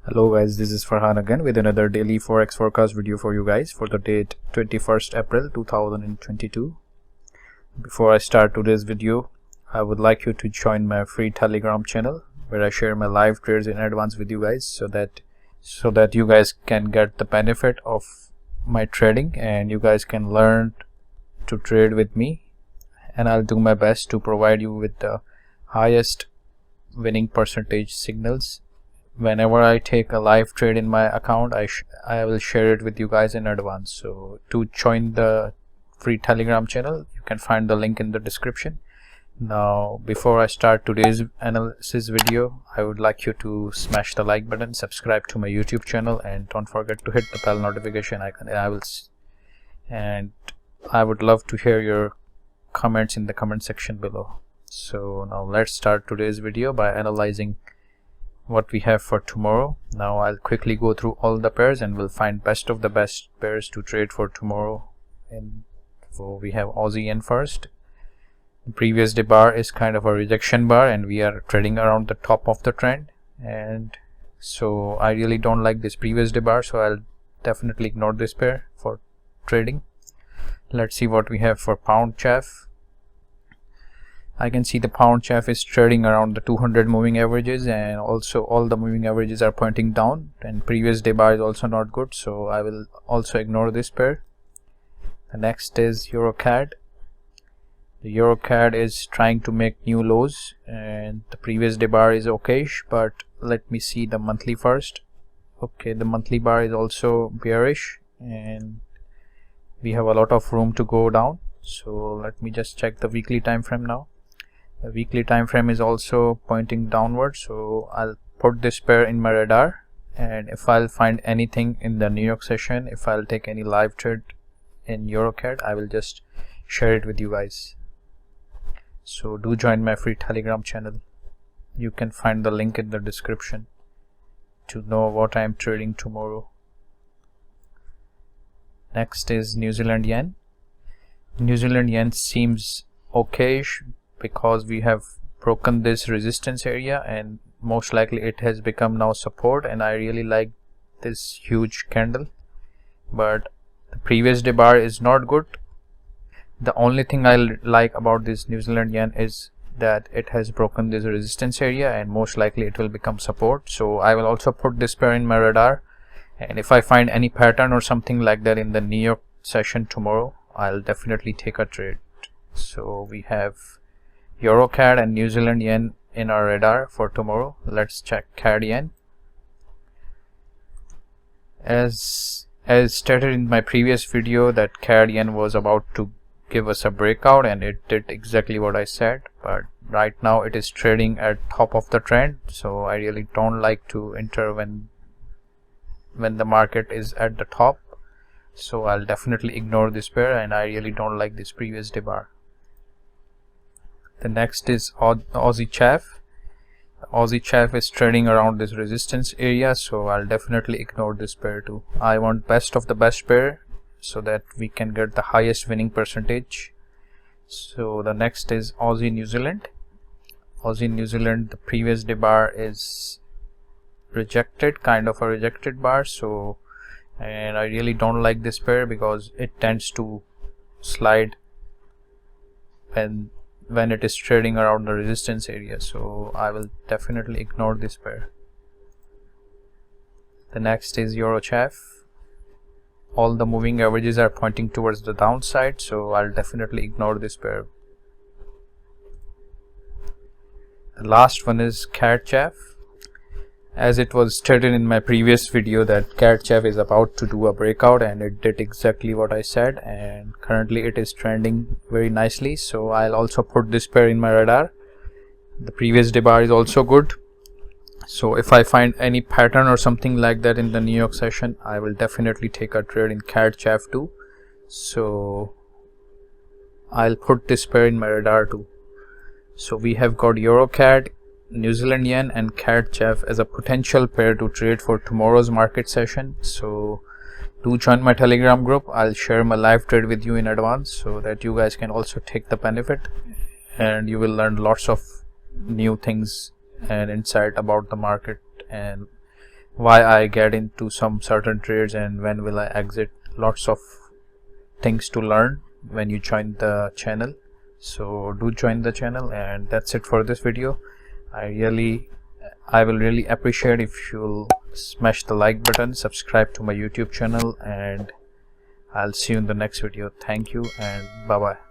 Hello guys, this is Farhan again with another daily Forex forecast video for you guys for the date 21st April 2022. Before I start today's video, I would like you to join my free Telegram channel where I share my live trades in advance with you guys so that you guys can get the benefit of my trading and you guys can learn to trade with me, and I'll do my best to provide you with the highest winning percentage signals. Whenever I take a live trade in my account, I will share it with you guys in advance. So to join the free Telegram channel, you can find the link in the description. Now before I start today's analysis video, I would like you to smash the like button, subscribe to my YouTube channel, and don't forget to hit the bell notification icon. I would love to hear your comments in the comment section below. So now let's start today's video by analyzing what we have for tomorrow. Now I'll quickly go through all the pairs and we'll find best of the best pairs to trade for tomorrow. And so we have Aussie Yen first. The previous day bar is kind of a rejection bar and we are trading around the top of the trend, and so I really don't like this previous day bar, so I'll definitely ignore this pair for trading. Let's see what we have for pound CHF. I can see the pound CHF is trading around the 200 moving averages, and also all the moving averages are pointing down, and previous day bar is also not good, so I will also ignore this pair. The next is EURCAD. The EURCAD is trying to make new lows and the previous day bar is okayish, but let me see the monthly first. Okay, the monthly bar is also bearish and we have a lot of room to go down. So let me just check the weekly time frame now. The weekly time frame is also pointing downward, so I'll put this pair in my radar, and if I'll find anything in the New York session, if I'll take any live trade in EURCAD, I will just share it with you guys. So do join my free Telegram channel. You can find the link in the description to know what I am trading tomorrow. Next is New Zealand Yen. New Zealand Yen seems okayish because we have broken this resistance area and most likely it has become now support, and I really like this huge candle, but the previous day bar is not good. The only thing I like about this New Zealand Yen is that it has broken this resistance area and most likely it will become support, so I will also put this pair in my radar, and if I find any pattern or something like that in the New York session tomorrow, I'll definitely take a trade. So we have EURCAD and New Zealand Yen in our radar for tomorrow. Let's check CAD Yen. As stated in my previous video that CAD Yen was about to give us a breakout, and it did exactly what I said, but right now it is trading at top of the trend, so I really don't like to enter when the market is at the top, so I'll definitely ignore this pair, and I really don't like this previous day bar. The next is Aussie CHF. Aussie CHF is trading around this resistance area, so I'll definitely ignore this pair too. I want best of the best pair so that we can get the highest winning percentage. So the next is Aussie New Zealand. Aussie New Zealand, the previous day bar is rejected, kind of a rejected bar, so, and I really don't like this pair because it tends to slide when it is trading around the resistance area, so I will definitely ignore this pair. The next is EURCHF. All the moving averages are pointing towards the downside, so I'll definitely ignore this pair. The last one is CADCHF. As it was stated in my previous video that CADCHF is about to do a breakout, and it did exactly what I said, and currently it is trending very nicely, so I'll also put this pair in my radar. The previous day bar is also good, so if I find any pattern or something like that in the New York session, I will definitely take a trade in CADCHF too, so I'll put this pair in my radar too. So we have got EURCAD, New Zealand Yen and CADCHF as a potential pair to trade for tomorrow's market session. So do join my Telegram group. I'll share my live trade with you in advance so that you guys can also take the benefit, and you will learn lots of new things and insight about the market and why I get into some certain trades and when will I exit. Lots of things to learn when you join the channel, so do join the channel. And that's it for this video. I will really appreciate if you'll smash the like button, subscribe to my YouTube channel, and I'll see you in the next video. Thank you and bye bye.